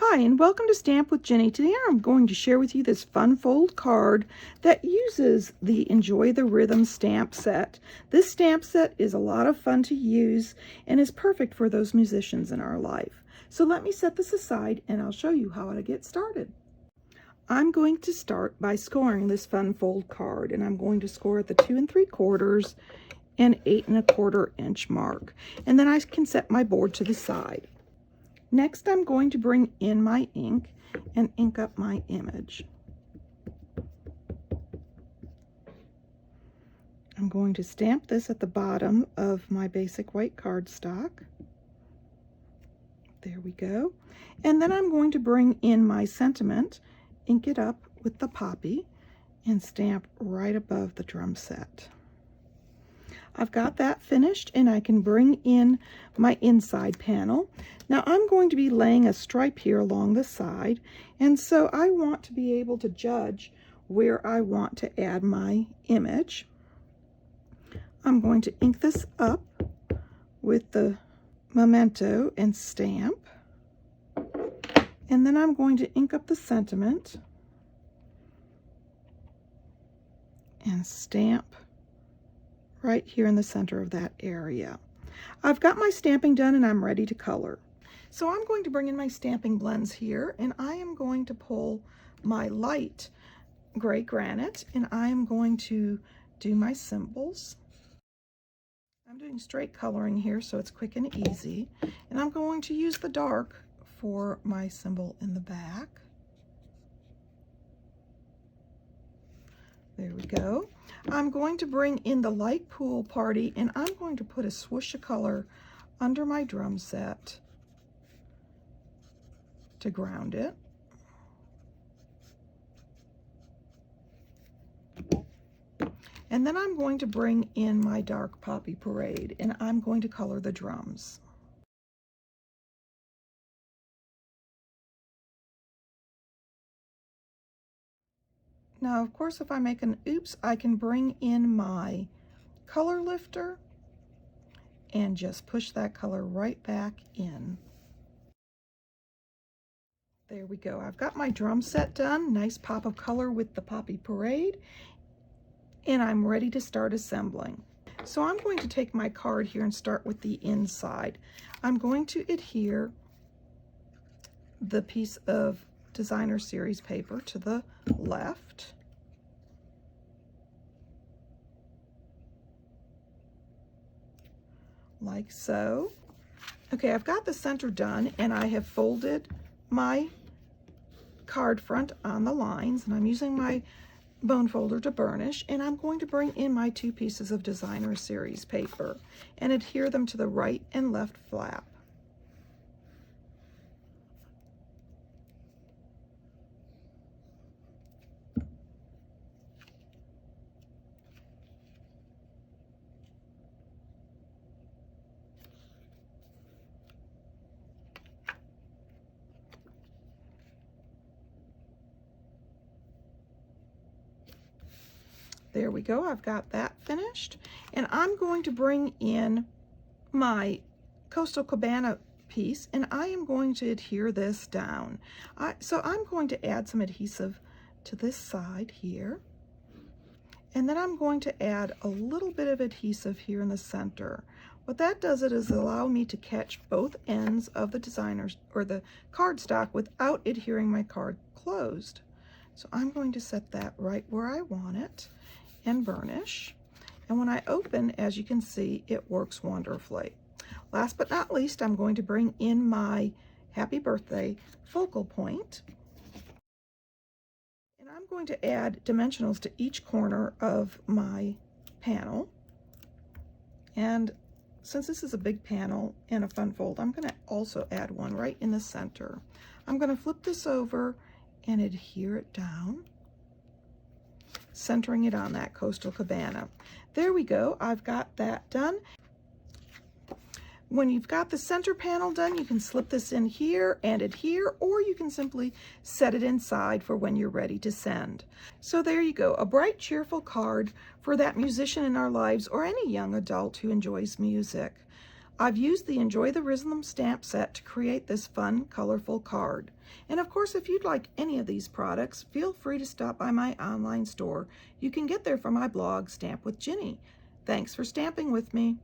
Hi, and welcome to Stamp with Jini. Today I'm going to share with you this fun fold card that uses the Enjoy the Rhythm stamp set. This stamp set is a lot of fun to use and is perfect for those musicians in our life. So let me set this aside and I'll show you how to get started. I'm going to start by scoring this fun fold card, and I'm going to score at the 2 3/4 and 8 1/4 inch mark. And then I can set my board to the side. Next, I'm going to bring in my ink and ink up my image. I'm going to stamp this at the bottom of my basic white cardstock. There we go. And then I'm going to bring in my sentiment, ink it up with the poppy, and stamp right above the drum set. I've got that finished, and I can bring in my inside panel. Now I'm going to be laying a stripe here along the side, and so I want to be able to judge where I want to add my image. I'm going to ink this up with the memento and stamp, and then I'm going to ink up the sentiment and stamp right here in the center of that area. I've got my stamping done and I'm ready to color. So I'm going to bring in my stamping blends here, and I am going to pull my light gray granite, and I am going to do my symbols. I'm doing straight coloring here so it's quick and easy, and I'm going to use the dark for my symbol in the back. There we go. I'm going to bring in the light pool party, and I'm going to put a swoosh of color under my drum set to ground it. And then I'm going to bring in my dark poppy parade, and I'm going to color the drums. Now, of course, if I make an oops, I can bring in my color lifter and just push that color right back in. There we go. I've got my drum set done. Nice pop of color with the poppy parade, and I'm ready to start assembling. So I'm going to take my card here and start with the inside. I'm going to adhere the piece of designer series paper to the left. Like so. Okay, I've got the center done, and I have folded my card front on the lines, and I'm using my bone folder to burnish, and I'm going to bring in my 2 pieces of designer series paper and adhere them to the right and left flap. There we go. I've got that finished, and I'm going to bring in my Coastal Cabana piece, and I am going to adhere this down. So I'm going to add some adhesive to this side here, and then I'm going to add a little bit of adhesive here in the center. What that does is allow me to catch both ends of the designer's or the cardstock without adhering my card closed. So I'm going to set that right where I want it and burnish. And when I open, as you can see, it works wonderfully. Last but not least, I'm going to bring in my happy birthday focal point. And I'm going to add dimensionals to each corner of my panel. And since this is a big panel and a fun fold, I'm going to also add one right in the center. I'm going to flip this over and adhere it down, centering it on that Coastal Cabana. There we go. I've got that done. When you've got the center panel done, you can slip this in here and adhere, or you can simply set it inside for when you're ready to send. So there you go, a bright, cheerful card for that musician in our lives or any young adult who enjoys music. I've used the Enjoy the Rhythm stamp set to create this fun, colorful card. And of course, if you'd like any of these products, feel free to stop by my online store. You can get there from my blog, Stamp with Jini. Thanks for stamping with me.